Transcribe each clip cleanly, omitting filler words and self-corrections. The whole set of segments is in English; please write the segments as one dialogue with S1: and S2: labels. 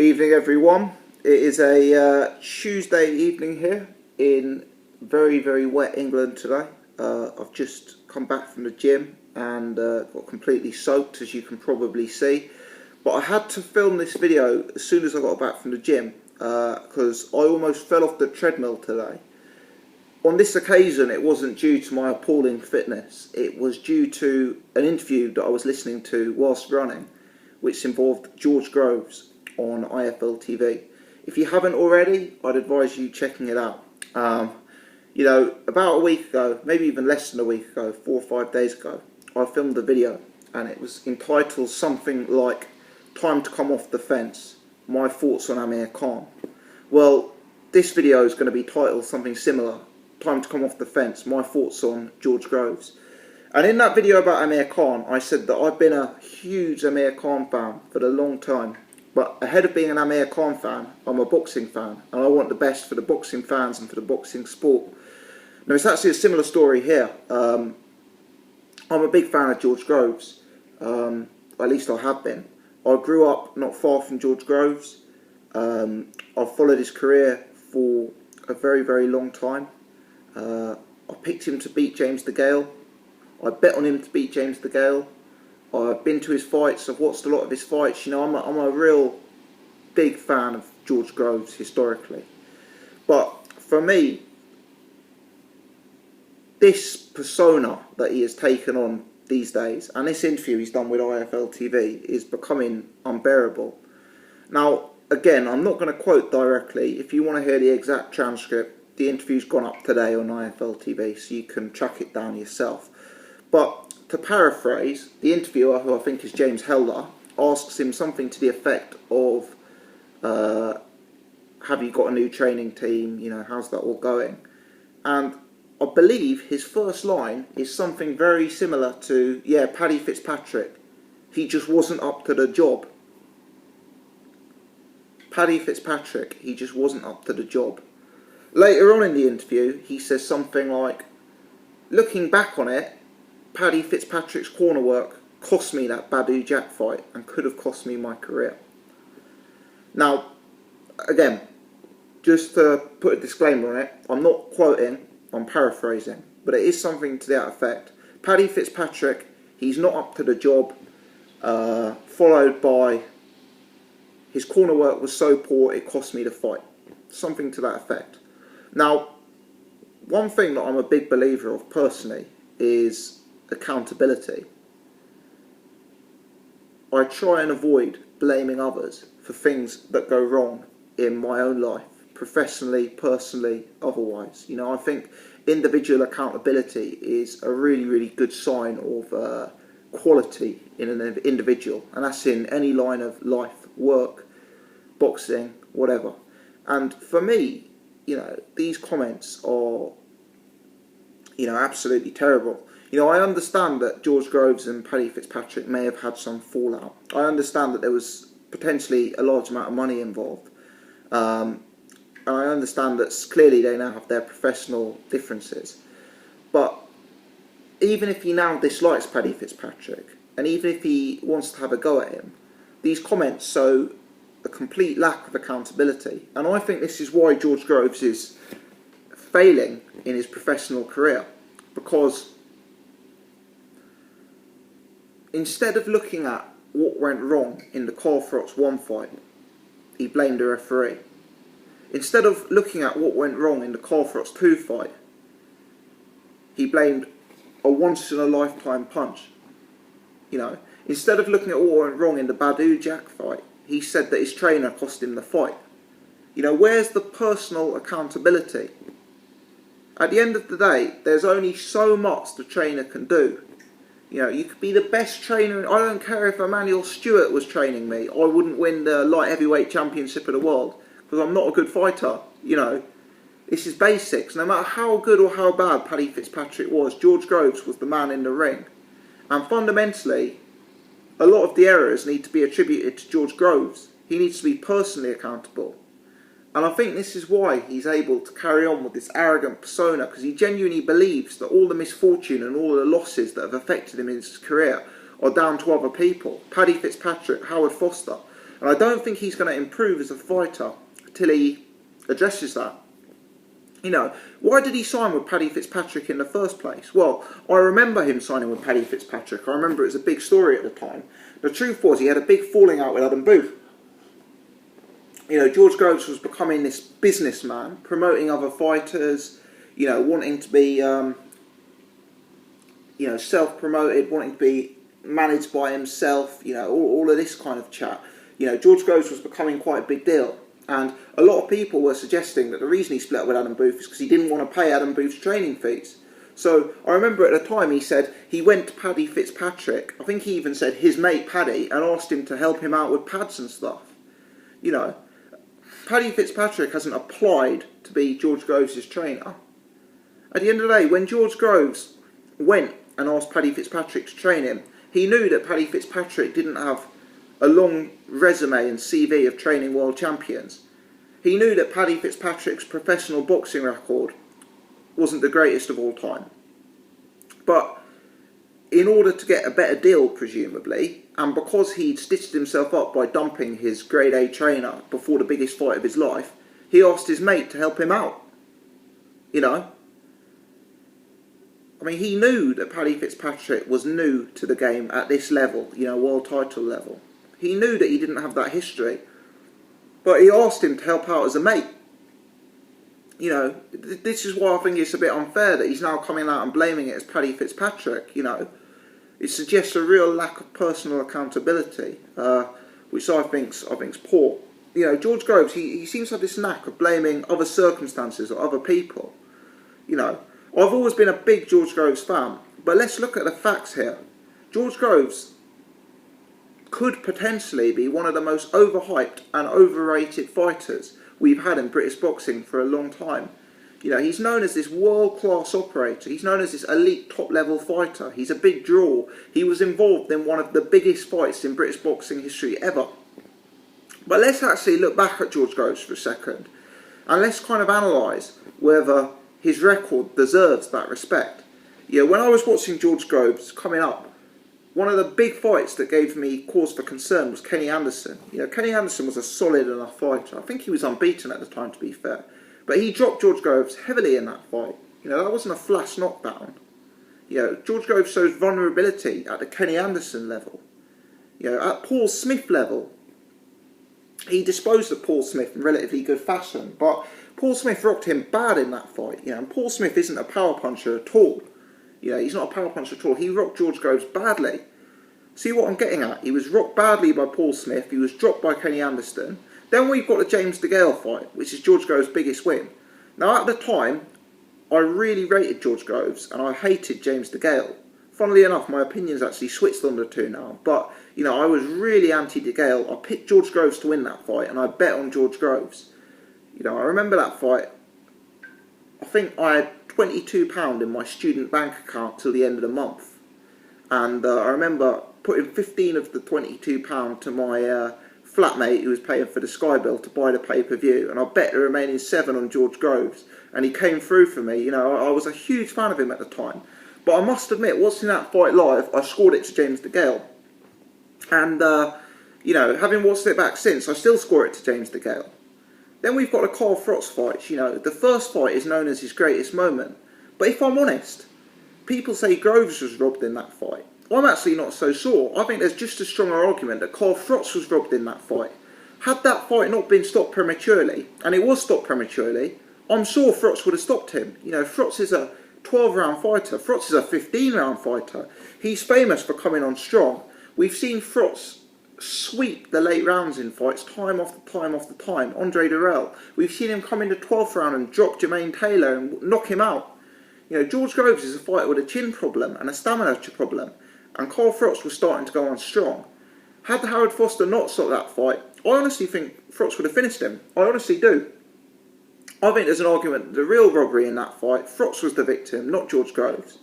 S1: Evening everyone. It is a Tuesday evening here in very wet England today. I've just come back from the gym and got completely soaked, as you can probably see. But I had to film this video as soon as I got back from the gym because I almost fell off the treadmill today. On this occasion, it wasn't due to my appalling fitness. It was due to an interview that I was listening to whilst running, which involved George Groves on IFL TV. If you haven't already, I'd advise you checking it out. About a week ago, maybe even less than a week ago, 4 or 5 days ago, I filmed a video and it was entitled something like "Time to Come Off the Fence, My Thoughts on Amir Khan." Well, this video is going to be titled something similar, "Time to Come Off the Fence, My Thoughts on George Groves." And in that video about Amir Khan, I said that I've been a huge Amir Khan fan for a long time. But ahead of being an Amir Khan fan, I'm a boxing fan, and I want the best for the boxing fans and for the boxing sport. Now, it's actually a similar story here. I'm a big fan of George Groves, at least I have been. I grew up not far from George Groves. I've followed his career for a very long time. I picked him to beat James DeGale. I bet on him to beat James DeGale. I've been to his fights, I've watched a lot of his fights. I'm a real big fan of George Groves historically. But for me, this persona that he has taken on these days, and this interview he's done with IFL TV, is becoming unbearable. Now, again, I'm not going to quote directly. If you want to hear the exact transcript, the interview's gone up today on IFL TV, so you can track it down yourself. But to paraphrase, the interviewer, who I think is James Helder, asks him something to the effect of, have you got a new training team? How's that all going? And I believe his first line is something very similar to, yeah, Paddy Fitzpatrick. He just wasn't up to the job. Paddy Fitzpatrick, he just wasn't up to the job. Later on in the interview, he says something like, looking back on it, Paddy Fitzpatrick's corner work cost me that Badou Jack fight and could have cost me my career. Now, again, just to put a disclaimer on it, I'm not quoting, I'm paraphrasing, but it is something to that effect. Paddy Fitzpatrick, he's not up to the job, followed by his corner work was so poor it cost me the fight. Something to that effect. Now, one thing that I'm a big believer of personally is accountability. I try and avoid blaming others for things that go wrong in my own life, professionally, personally, otherwise. I think individual accountability is a really good sign of quality in an individual, and that's in any line of life, work, boxing, whatever. And for me, these comments are, absolutely terrible. I understand that George Groves and Paddy Fitzpatrick may have had some fallout. I understand that there was potentially a large amount of money involved. And I understand that clearly they now have their professional differences. But even if he now dislikes Paddy Fitzpatrick, and even if he wants to have a go at him, these comments show a complete lack of accountability. And I think this is why George Groves is failing in his professional career. Because instead of looking at what went wrong in the Carl Froch 1 fight, he blamed the referee. Instead of looking at what went wrong in the Carl Froch 2 fight, he blamed a once-in-a-lifetime punch. Instead of looking at what went wrong in the Badou Jack fight, he said that his trainer cost him the fight. Where's the personal accountability? At the end of the day, there's only so much the trainer can do. You could be the best trainer. I don't care if Emmanuel Stewart was training me. I wouldn't win the light heavyweight championship of the world because I'm not a good fighter. This is basics. No matter how good or how bad Paddy Fitzpatrick was, George Groves was the man in the ring. And fundamentally, a lot of the errors need to be attributed to George Groves. He needs to be personally accountable. And I think this is why he's able to carry on with this arrogant persona, because he genuinely believes that all the misfortune and all the losses that have affected him in his career are down to other people. Paddy Fitzpatrick, Howard Foster. And I don't think he's going to improve as a fighter till he addresses that. You know, why did he sign with Paddy Fitzpatrick in the first place? Well, I remember him signing with Paddy Fitzpatrick. I remember it was a big story at the time. The truth was he had a big falling out with Adam Booth. You know, George Groves was becoming this businessman, promoting other fighters, you know, wanting to be, you know, self-promoted, wanting to be managed by himself, you know, all of this kind of chat. You know, George Groves was becoming quite a big deal. And a lot of people were suggesting that the reason he split up with Adam Booth is because he didn't want to pay Adam Booth's training fees. So I remember at the time he said he went to Paddy Fitzpatrick, I think he even said his mate Paddy, and asked him to help him out with pads and stuff. You know, Paddy Fitzpatrick hasn't applied to be George Groves' trainer. At the end of the day, when George Groves went and asked Paddy Fitzpatrick to train him, he knew that Paddy Fitzpatrick didn't have a long resume and CV of training world champions. He knew that Paddy Fitzpatrick's professional boxing record wasn't the greatest of all time. But in order to get a better deal, presumably, and because he'd stitched himself up by dumping his grade A trainer before the biggest fight of his life, he asked his mate to help him out. You know? I mean, he knew that Paddy Fitzpatrick was new to the game at this level, you know, world title level. He knew that he didn't have that history, but he asked him to help out as a mate. You know, this is why I think it's a bit unfair that he's now coming out and blaming it as Paddy Fitzpatrick, you know. It suggests a real lack of personal accountability, which I think's poor. You know, George Groves, he seems to have this knack of blaming other circumstances or other people. You know, I've always been a big George Groves fan, but let's look at the facts here. George Groves could potentially be one of the most overhyped and overrated fighters we've had in British boxing for a long time. You know, he's known as this world-class operator. He's known as this elite top-level fighter. He's a big draw. He was involved in one of the biggest fights in British boxing history ever. But let's actually look back at George Groves for a second, and let's kind of analyse whether his record deserves that respect. You know, when I was watching George Groves coming up, one of the big fights that gave me cause for concern was Kenny Anderson. You know, Kenny Anderson was a solid enough fighter. I think he was unbeaten at the time, to be fair. But he dropped George Groves heavily in that fight. You know, that wasn't a flash knockdown. You know, George Groves shows vulnerability at the Kenny Anderson level. You know, at Paul Smith level, he disposed of Paul Smith in relatively good fashion. But Paul Smith rocked him bad in that fight. You know, and Paul Smith isn't a power puncher at all. You know, he's not a power puncher at all. He rocked George Groves badly. See what I'm getting at? He was rocked badly by Paul Smith. He was dropped by Kenny Anderson. Then we've got the James DeGale fight, which is George Groves' biggest win. Now, at the time, I really rated George Groves, and I hated James DeGale. Funnily enough, my opinion's actually switched on the two now. But, you know, I was really anti-DeGale. I picked George Groves to win that fight, and I bet on George Groves. You know, I remember that fight. I think I had £22 in my student bank account till the end of the month, and I remember putting 15 of the £22 to my flatmate who was paying for the Sky bill to buy the pay-per-view, and I bet the remaining 7 on George Groves, and he came through for me. You know, I was a huge fan of him at the time, but I must admit, watching that fight live, I scored it to James DeGale, and you know, having watched it back since, I still score it to James DeGale. Then we've got the Carl Frost fights. You know, the first fight is known as his greatest moment. But if I'm honest, people say Groves was robbed in that fight. I'm actually not so sure. I think there's just a stronger argument that Carl Frost was robbed in that fight. Had that fight not been stopped prematurely, and it was stopped prematurely, I'm sure Frost would have stopped him. You know, Frost is a 12-round fighter. Frost is a 15-round fighter. He's famous for coming on strong. We've seen Frost sweep the late rounds in fights time after time after time. Andre Durrell. We've seen him come in the 12th round and drop Jermaine Taylor and knock him out. You know, George Groves is a fighter with a chin problem and a stamina problem, and Carl Frost was starting to go on strong. Had Howard Foster not stopped that fight, I honestly think Frost would have finished him. I honestly do. I think there's an argument that the real robbery in that fight, Frost was the victim, not George Groves.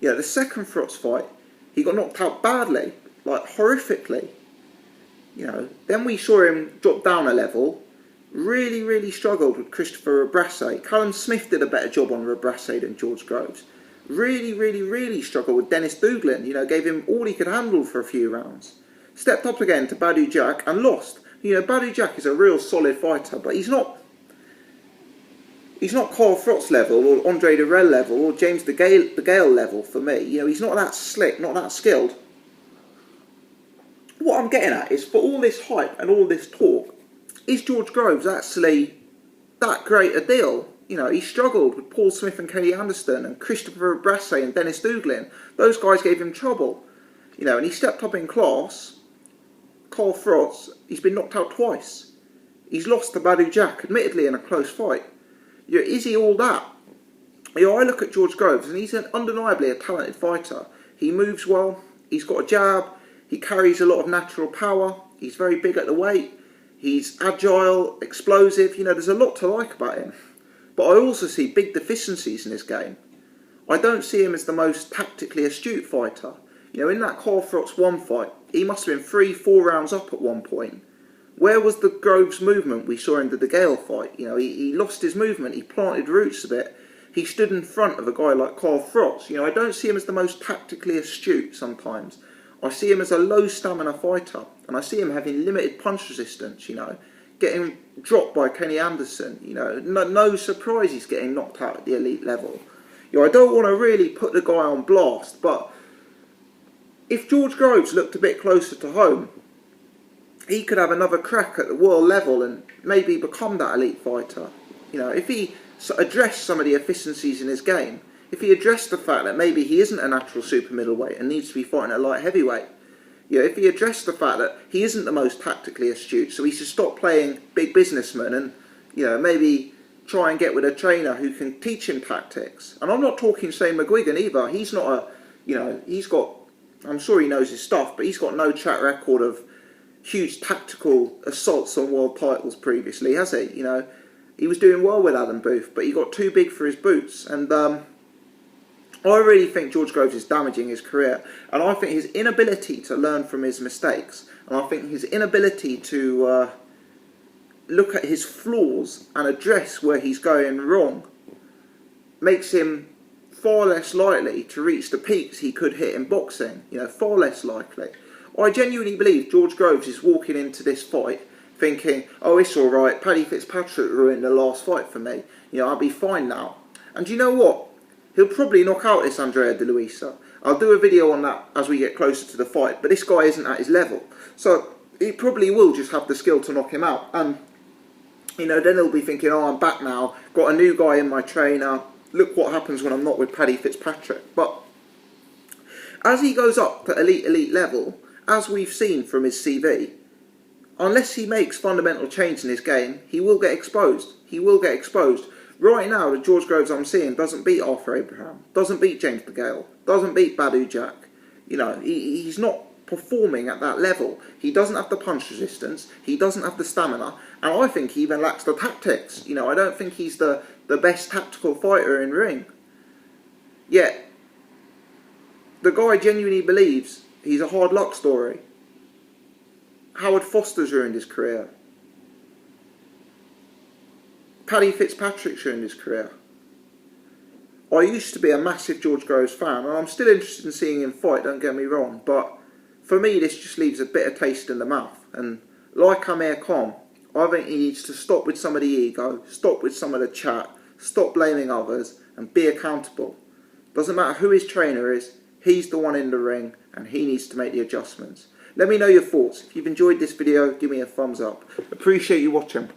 S1: You know, the second Frost fight, he got knocked out badly, like horrifically. You know, then we saw him drop down a level, really struggled with Christopher Rebrasse. Callum Smith did a better job on Rebrasse than George Groves. Really struggled with Dennis Douglin, you know, gave him all he could handle for a few rounds. Stepped up again to Badu Jack and lost. You know, Badou Jack is a real solid fighter, but he's not Carl Frost level or Andre Durrell level or James the Gale level for me. You know, he's not that slick, not that skilled. What I'm getting at is, for all this hype and all this talk, is George Groves actually that great a deal? You know, he struggled with Paul Smith and Kenny Anderson and Christopher Brasset and Dennis Douglin. Those guys gave him trouble. You know, and he stepped up in class. Carl Frost, he's been knocked out twice. He's lost to Badou Jack, admittedly in a close fight. You know, is he all that? You know, I look at George Groves and he's undeniably a talented fighter. He moves well, he's got a jab, he carries a lot of natural power, he's very big at the weight, he's agile, explosive, you know, there's a lot to like about him. But I also see big deficiencies in his game. I don't see him as the most tactically astute fighter. You know, in that Carl Frost 1 fight, he must have been 3-4 rounds up at one point. Where was the Groves movement we saw in the Gale fight? You know, he lost his movement, he planted roots a bit. He stood in front of a guy like Carl Frost. You know, I don't see him as the most tactically astute sometimes. I see him as a low stamina fighter, and I see him having limited punch resistance, you know, getting dropped by Kenny Anderson. You know, no surprise he's getting knocked out at the elite level. You know, I don't want to really put the guy on blast, but if George Groves looked a bit closer to home, he could have another crack at the world level and maybe become that elite fighter. You know, if he addressed some of the efficiencies in his game, if he addressed the fact that maybe he isn't a natural super middleweight and needs to be fighting at light heavyweight, you know, if he addressed the fact that he isn't the most tactically astute, so he should stop playing big businessman and, you know, maybe try and get with a trainer who can teach him tactics. And I'm not talking Shane McGuigan either. He's not a, you know, he's got, I'm sure he knows his stuff, but he's got no track record of huge tactical assaults on world titles previously, has he? You know, he was doing well with Adam Booth, but he got too big for his boots. And I really think George Groves is damaging his career. And I think his inability to learn from his mistakes, and I think his inability to look at his flaws and address where he's going wrong, makes him far less likely to reach the peaks he could hit in boxing. You know, far less likely. I genuinely believe George Groves is walking into this fight thinking, oh, it's alright, Paddy Fitzpatrick ruined the last fight for me. You know, I'll be fine now. And you know what? He'll probably knock out this Andrea De Luisa. I'll do a video on that as we get closer to the fight, but this guy isn't at his level. So he probably will just have the skill to knock him out. And, you know, then he'll be thinking, oh, I'm back now, got a new guy in my trainer, look what happens when I'm not with Paddy Fitzpatrick. But as he goes up to elite level, as we've seen from his CV, unless he makes fundamental change in his game, he will get exposed. He will get exposed. Right now, the George Groves I'm seeing doesn't beat Arthur Abraham, doesn't beat James DeGale, doesn't beat Badou Jack. You know, he's not performing at that level. He doesn't have the punch resistance, he doesn't have the stamina, and I think he even lacks the tactics. You know, I don't think he's the best tactical fighter in ring. Yet, the guy genuinely believes he's a hard luck story. Howard Foster's ruined his career. Paddy Fitzpatrick's ruined his career. I used to be a massive George Groves fan, and I'm still interested in seeing him fight, don't get me wrong, but for me this just leaves a bitter taste in the mouth. And like Amir Khan, I think he needs to stop with some of the ego, stop with some of the chat, stop blaming others, and be accountable. Doesn't matter who his trainer is, he's the one in the ring, and he needs to make the adjustments. Let me know your thoughts. If you've enjoyed this video, give me a thumbs up. Appreciate you watching.